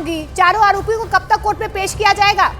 होंगी? चारों आरोपियों को कब तक कोर्ट में पेश किया जाएगा?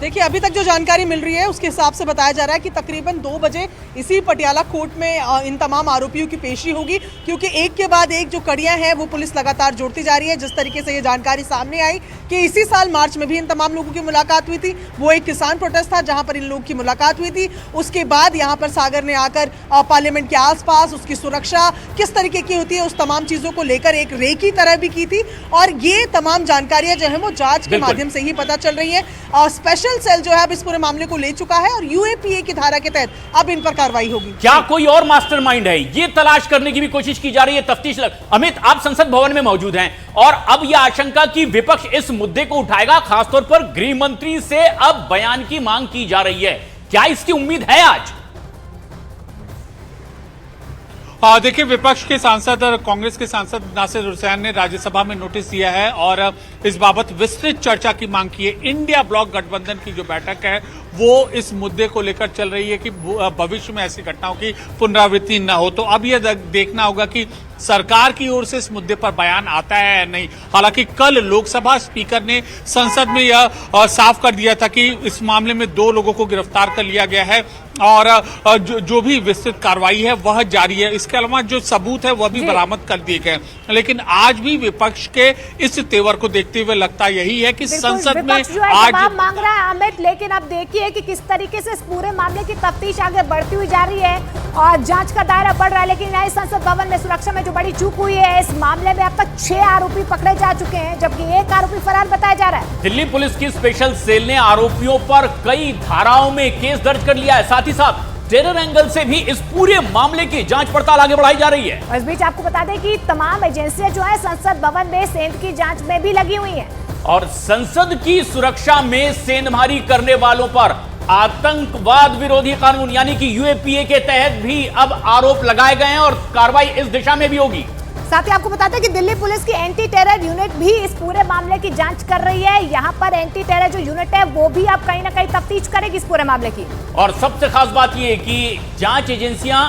देखिए, अभी तक जो जानकारी मिल रही है उसके हिसाब से बताया जा रहा है कि तकरीबन 2 बजे इसी पटियाला कोर्ट में इन तमाम आरोपियों की पेशी होगी, क्योंकि एक के बाद एक जो कड़ियां हैं वो पुलिस लगातार जोड़ती जा रही है। जिस तरीके से ये जानकारी सामने आई कि इसी साल मार्च में भी इन तमाम लोगों की मुलाकात हुई थी, वो एक किसान प्रोटेस्ट था जहां पर इन लोगों की मुलाकात हुई थी। उसके बाद यहाँ पर सागर ने आकर पार्लियामेंट के आसपास उसकी सुरक्षा किस तरीके की होती है उस तमाम चीजों को लेकर एक रेकी तरह भी की थी, और ये तमाम जानकारियां जो है वो जांच के माध्यम से ही पता चल रही है। स्पेशल सेल जो है अब इस पूरे मामले को ले चुका है और यूएपीए की धारा के तहत अब इन पर कार्रवाई होगी। क्या कोई और मास्टरमाइंड है, ये तलाश करने की भी कोशिश की जा रही है, तफ्तीश अमित, आप संसद भवन में मौजूद हैं और अब यह आशंका कि विपक्ष इस मुद्दे को उठाएगा, खासतौर पर गृह मंत्री से अब बयान की मांग की जा रही है, क्या इसकी उम्मीद है आज? देखिए, विपक्ष के सांसद और कांग्रेस के सांसद नासिर हुसैन ने राज्यसभा में नोटिस दिया है और इस बाबत विस्तृत चर्चा की मांग की है। इंडिया ब्लॉक गठबंधन की जो बैठक है वो इस मुद्दे को लेकर चल रही है कि भविष्य में ऐसी घटनाओं की पुनरावृत्ति न हो। तो अब यह देखना होगा कि सरकार की ओर से इस मुद्दे पर बयान आता है या नहीं। हालांकि कल लोकसभा स्पीकर ने संसद में यह साफ कर दिया था कि इस मामले में 2 लोगों को गिरफ्तार कर लिया गया है और जो भी विस्तृत कार्रवाई है वह जारी है। इसके अलावा जो सबूत है वह भी बरामद कर दिए गए। लेकिन आज भी विपक्ष के इस तेवर को देखते हुए लगता यही है कि संसद में आज मांग रहा है अमित, लेकिन अब देखिए कि किस तरीके से इस पूरे मामले की तफ्तीश आगे बढ़ती हुई जा रही है और जांच का दायरा बढ़ रहा है। लेकिन यहाँ संसद भवन में सुरक्षा में जो बड़ी चूक हुई है, इस मामले में अब तक 6 आरोपी पकड़े जा चुके हैं जबकि 1 आरोपी फरार बताया जा रहा है। दिल्ली पुलिस की स्पेशल सेल ने आरोपियों पर कई धाराओं में केस दर्ज कर लिया है, साथ ही साथ टेरर एंगल से भी इस पूरे मामले की जांच पड़ताल आगे बढ़ाई जा रही है। इस बीच आपको बता दें कि तमाम एजेंसियां जो है संसद भवन में सेंध की जांच में भी लगी हुई हैं और संसद की सुरक्षा में सेंधमारी करने वालों पर आतंकवाद विरोधी कानून यानी कि यूएपीए के तहत भी अब आरोप लगाए गए हैं और कार्रवाई इस दिशा में भी होगी। साथ ही आपको बता दें कि दिल्ली पुलिस की एंटी टेरर यूनिट भी इस पूरे मामले की जांच कर रही है। यहाँ पर एंटी टेरर जो यूनिट है वो भी अब कहीं ना कहीं तफ्तीश करेगी इस पूरे मामले की। और सबसे खास बात यह कि जांच एजेंसियां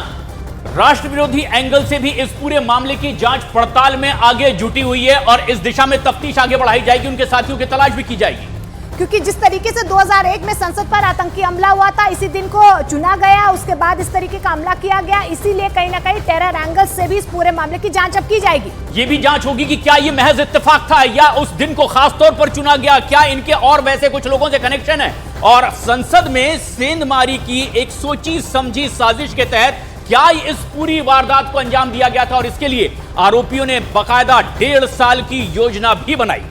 राष्ट्र विरोधी एंगल से भी इस पूरे मामले की जांच पड़ताल में आगे जुटी हुई है और इस दिशा में तफ्तीश आगे बढ़ाई जाएगी, उनके साथियों की तलाश भी की जाएगी। क्योंकि जिस तरीके से 2001 में संसद पर आतंकी हमला हुआ था, इसी दिन को चुना गया, उसके बाद इस तरीके का हमला किया गया, इसीलिए कहीं ना कहीं टेरर एंगल से भी इस पूरे मामले की जांच अब की जाएगी। ये भी जांच होगी कि क्या ये महज इत्तेफाक था या उस दिन को खास तौर पर चुना गया, क्या इनके और वैसे कुछ लोगों से कनेक्शन है और संसद में सेंधमारी की एक सोची समझी साजिश के तहत क्या इस पूरी वारदात को अंजाम दिया गया था और इसके लिए आरोपियों ने बाकायदा 1.5 साल की योजना भी बनाई।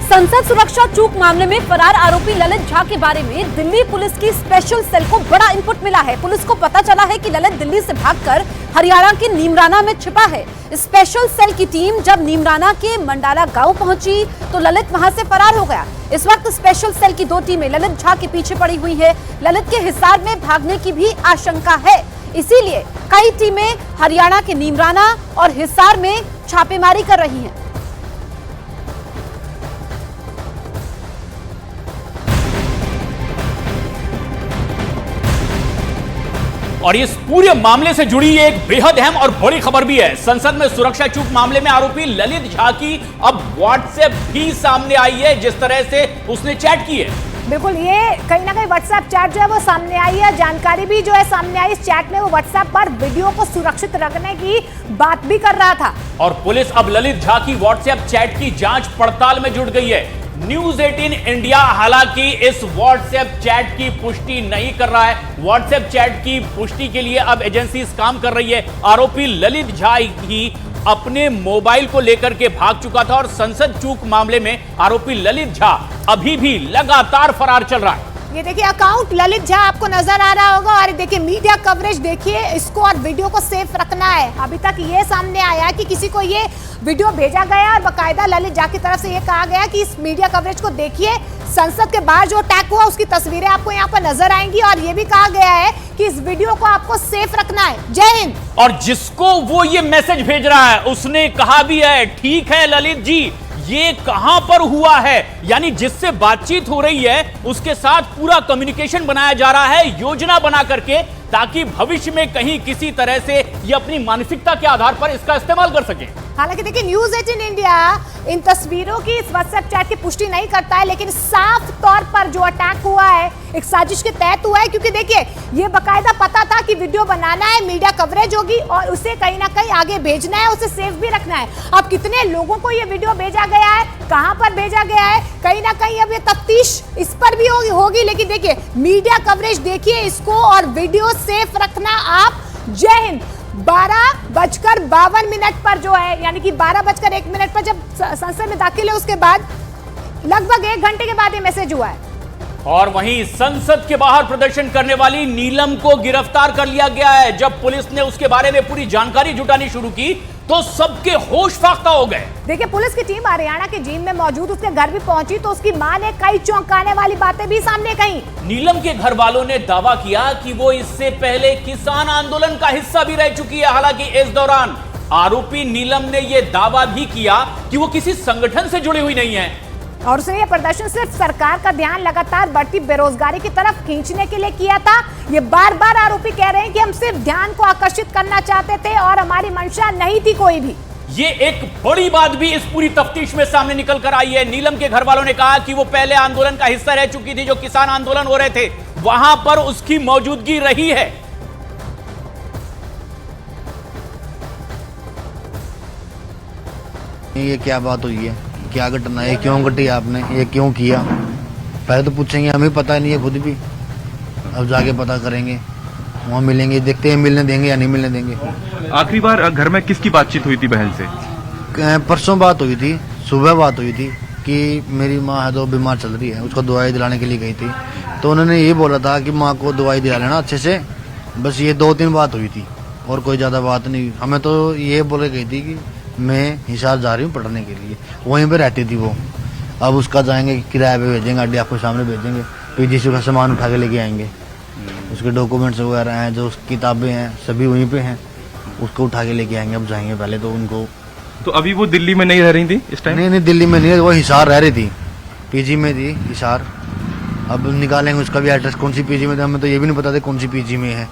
संसद सुरक्षा चूक मामले में फरार आरोपी ललित झा के बारे में दिल्ली पुलिस की स्पेशल सेल को बड़ा इनपुट मिला है। पुलिस को पता चला है कि ललित दिल्ली से भागकर हरियाणा के नीमराना में छिपा है। स्पेशल सेल की टीम जब नीमराना के मंडाला गांव पहुंची तो ललित वहां से फरार हो गया। इस वक्त स्पेशल सेल की 2 टीमें ललित झा के पीछे पड़ी हुई है। ललित के हिसार में भागने की भी आशंका है, इसीलिए कई टीमें हरियाणा के नीमराना और हिसार में छापेमारी कर रही हैं। और इस पूरे मामले से जुड़ी एक बेहद अहम और बड़ी खबर भी है। संसद में सुरक्षा चूक मामले में आरोपी ललित झा की अब व्हाट्सएप भी सामने आई है, जिस तरह से उसने चैट की है। बिल्कुल, ये कहीं ना कहीं व्हाट्सएप चैट जो है वो सामने आई है। जानकारी भी जो है सामने आई इस चैट में, वो व्हाट्सएप पर वीडियो को सुरक्षित रखने की बात भी कर रहा था। और पुलिस अब ललित झा की व्हाट्सएप चैट की जांच पड़ताल में जुट गई है। न्यूज 18 इंडिया हालांकि इस व्हाट्सएप चैट की पुष्टि नहीं कर रहा है। व्हाट्सएप चैट की पुष्टि के लिए अब एजेंसी काम कर रही है। आरोपी ललित झा ही अपने मोबाइल को लेकर के भाग चुका था और संसद चूक मामले में आरोपी ललित झा अभी भी लगातार फरार चल रहा है। ये देखिए अकाउंट ललित झा आपको नजर आ रहा होगा और देखिए मीडिया कवरेज देखिए, इसको और वीडियो को सेफ रखना है। अभी तक ये सामने आया कि किसी को ये वीडियो भेजा गया और बाकायदा ललित झा की तरफ से ये कहा गया कि इस मीडिया कवरेज को देखिए, संसद के बाहर जो अटैक हुआ उसकी तस्वीरें आपको यहाँ पर नजर आएंगी और ये भी कहा गया है कि इस वीडियो को आपको सेफ रखना है। जय हिंद। और जिसको वो ये मैसेज भेज रहा है उसने कहा भी है, ठीक है ललित जी, ये कहां पर हुआ है, यानी जिससे बातचीत हो रही है उसके साथ पूरा कम्युनिकेशन बनाया जा रहा है, योजना बना करके ताकि भविष्य में कहीं किसी तरह से ये अपनी मानसिकता के आधार पर इसका इस्तेमाल कर सके। हालांकि देखिए न्यूज 18 इंडिया इन तस्वीरों की इस व्हाट्सएप चैट की पुष्टि नहीं करता है, लेकिन साफ तौर पर जो अटैक हुआ है एक साजिश के तहत हुआ है, क्योंकि देखिए ये बकायदा पता था कि वीडियो बनाना है, मीडिया कवरेज होगी और उसे कहीं ना कहीं आगे भेजना है, उसे सेफ भी रखना है। अब कितने लोगों को ये वीडियो भेजा गया है, कहां पर भेजा गया है, कहीं ना कहीं अब ये तफ्तीश इस पर भी होगी। लेकिन देखिए मीडिया कवरेज देखिए इसको और वीडियो सेफ रखना आप। जय हिंद। 12:52 पर जो है, यानी कि 12:01 पर जब संसद में दाखिल है, उसके बाद लगभग 1 घंटे के बाद ये मैसेज हुआ है। और वहीं संसद के बाहर प्रदर्शन करने वाली नीलम को गिरफ्तार कर लिया गया है। जब पुलिस ने उसके बारे में पूरी जानकारी जुटानी शुरू की तो सबके होश फाख्ता हो गए। देखिए पुलिस की टीम हरियाणा के जींद में मौजूद उसके घर भी पहुंची तो उसकी मां ने कई चौंकाने वाली बातें भी सामने कही। नीलम के घर वालों ने दावा किया कि वो इससे पहले किसान आंदोलन का हिस्सा भी रह चुकी है। हालांकि इस दौरान आरोपी नीलम ने यह दावा भी किया कि वो किसी संगठन से जुड़ी हुई नहीं है और उसने ये प्रदर्शन सिर्फ सरकार का ध्यान लगातार बढ़ती बेरोजगारी की तरफ खींचने के लिए किया था। ये बार बार आरोपी कह रहे हैं कि हम सिर्फ ध्यान को आकर्षित करना चाहते थे और हमारी मंशा नहीं थी कोई भी। ये एक बड़ी बात भी इस पूरी तफ्तीश में सामने निकल कर आई है। नीलम के घर वालों ने कहा कि वो पहले आंदोलन का हिस्सा रह चुकी थी, जो किसान आंदोलन हो रहे थे वहां पर उसकी मौजूदगी रही है। ये क्या बात हुई है, क्या घटना है, क्यों घटी आपने, ये क्यों किया? पहले तो पूछेंगे, हमें पता नहीं है खुद भी। अब जाके पता करेंगे, वहाँ मिलेंगे, देखते हैं मिलने देंगे या नहीं मिलने देंगे। आखिरी बार घर में किसकी बातचीत हुई थी बहन से? परसों बात हुई थी, सुबह बात हुई थी कि मेरी माँ है तो बीमार चल रही है, उसको दवाई दिलाने के लिए गई थी। तो उन्होंने ये बोला था कि माँ को दवाई दिला लेना अच्छे से। बस ये 2-3 बात हुई थी और कोई ज़्यादा बात नहीं। हमें तो ये बोले गई थी कि मैं हिसार जा रही हूँ पढ़ने के लिए, वहीं पे रहती थी वो। अब उसका जाएंगे, किराए पे भेजेंगे, गाड़ी आपके सामने भेजेंगे, पीजीसी का सामान उठा के लेके आएंगे। उसके डॉक्यूमेंट्स वगैरह हैं, जो किताबें हैं, सभी वहीं पे हैं, उसको उठा के लेके आएंगे। अब जाएंगे पहले तो उनको। तो अभी वो दिल्ली में नहीं रह रही थी इस टाइम? नहीं, दिल्ली में नहीं, वो हिसार रह रही थी, पीजी में थी हिसार। अब निकालेंगे उसका भी एड्रेस, कौन सी पीजी में थी, हमें तो ये भी नहीं पता था कौन सी पीजी में है।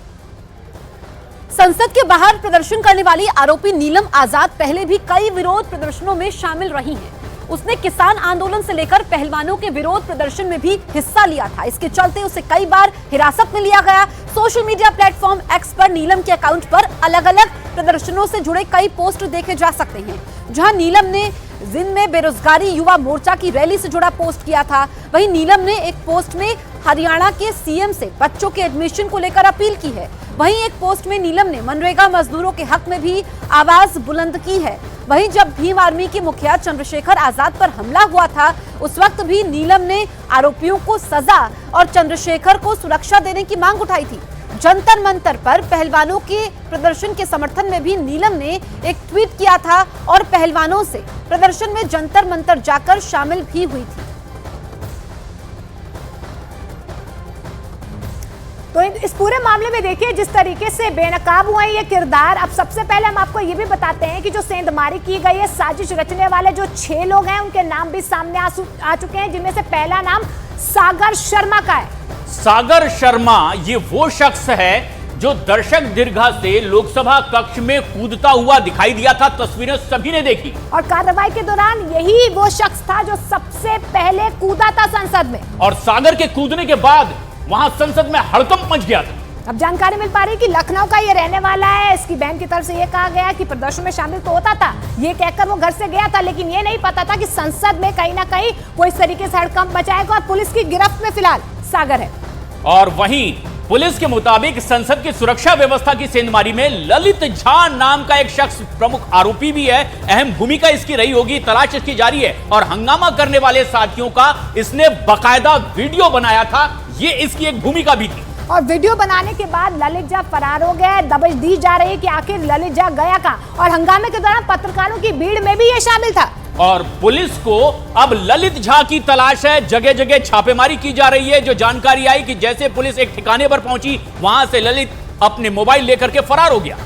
संसद के बाहर प्रदर्शन करने वाली आरोपी नीलम आजाद पहले भी कई विरोध प्रदर्शनों में शामिल रही हैं। उसने किसान आंदोलन से लेकर पहलवानों के विरोध प्रदर्शन में भी हिस्सा लिया था। इसके चलते उसे कई बार हिरासत में लिया गया। सोशल मीडिया प्लेटफॉर्म एक्स पर नीलम के अकाउंट पर अलग अलग प्रदर्शनों से जुड़े कई पोस्ट देखे जा सकते हैं, जहां नीलम ने जिंद में बेरोजगारी युवा मोर्चा की रैली से जुड़ा पोस्ट किया था। वहीं नीलम ने एक पोस्ट में हरियाणा के सीएम से बच्चों के एडमिशन को लेकर अपील की है। वहीं एक पोस्ट में नीलम ने मनरेगा मजदूरों के हक में भी आवाज बुलंद की है। वहीं जब भीम आर्मी के मुखिया चंद्रशेखर आजाद पर हमला हुआ था, उस वक्त भी नीलम ने आरोपियों को सजा और चंद्रशेखर को सुरक्षा देने की मांग उठाई थी। जंतर मंतर पर पहलवानों के प्रदर्शन के समर्थन में भी नीलम ने एक ट्वीट किया था और पहलवानों से प्रदर्शन में जंतर मंतर जाकर शामिल भी हुई थी। तो इस पूरे मामले में देखिए जिस तरीके से बेनकाब हुआ है ये किरदार। अब सबसे पहले हम आपको ये भी बताते हैं कि जो सेंधमारी की गई है, साजिश रचने वाले जो 6 लोग हैं उनके नाम भी सामने आ चुके हैं, जिनमें से पहला नाम सागर शर्मा का है। सागर शर्मा ये वो शख्स है जो दर्शक दीर्घा से लोकसभा कक्ष में कूदता हुआ दिखाई दिया था। तस्वीरें सभी ने देखी और कार्रवाई के दौरान यही वो शख्स था जो सबसे पहले कूदा था संसद में। और सागर के कूदने के बाद वहां संसद में हड़कंप मच गया था। अब जानकारी मिल पा रही कि लखनऊ का ये रहने वाला है। इसकी बहन की तरफ से ये कहा गया कि प्रदर्शन में शामिल तो होता था, ये कहकर वो घर से गया था, लेकिन ये नहीं पता था कि संसद में कहीं ना कहीं वो इस तरीके से हड़कंप मचाएगा। और पुलिस की गिरफ्त में फिलहाल सागर है। और वहीं पुलिस के मुताबिक संसद की सुरक्षा व्यवस्था की सेंधमारी में ललित झा नाम का एक शख्स प्रमुख आरोपी भी है। अहम भूमिका इसकी रही होगी, तलाश इसकी जारी है। और हंगामा करने वाले साथियों का इसने बाकायदा वीडियो बनाया था, ये इसकी एक भूमिका भी थी। और वीडियो बनाने के बाद ललित झा फरार हो गया। दबिश दी जा रही है कि आखिर ललित झा गया कहां। और हंगामे के दौरान पत्रकारों की भीड़ में भी ये शामिल था। और पुलिस को अब ललित झा की तलाश है। जगह जगह छापेमारी की जा रही है। जो जानकारी आई कि जैसे पुलिस एक ठिकाने पर पहुंची, वहां से ललित अपने मोबाइल लेकर के फरार हो गया।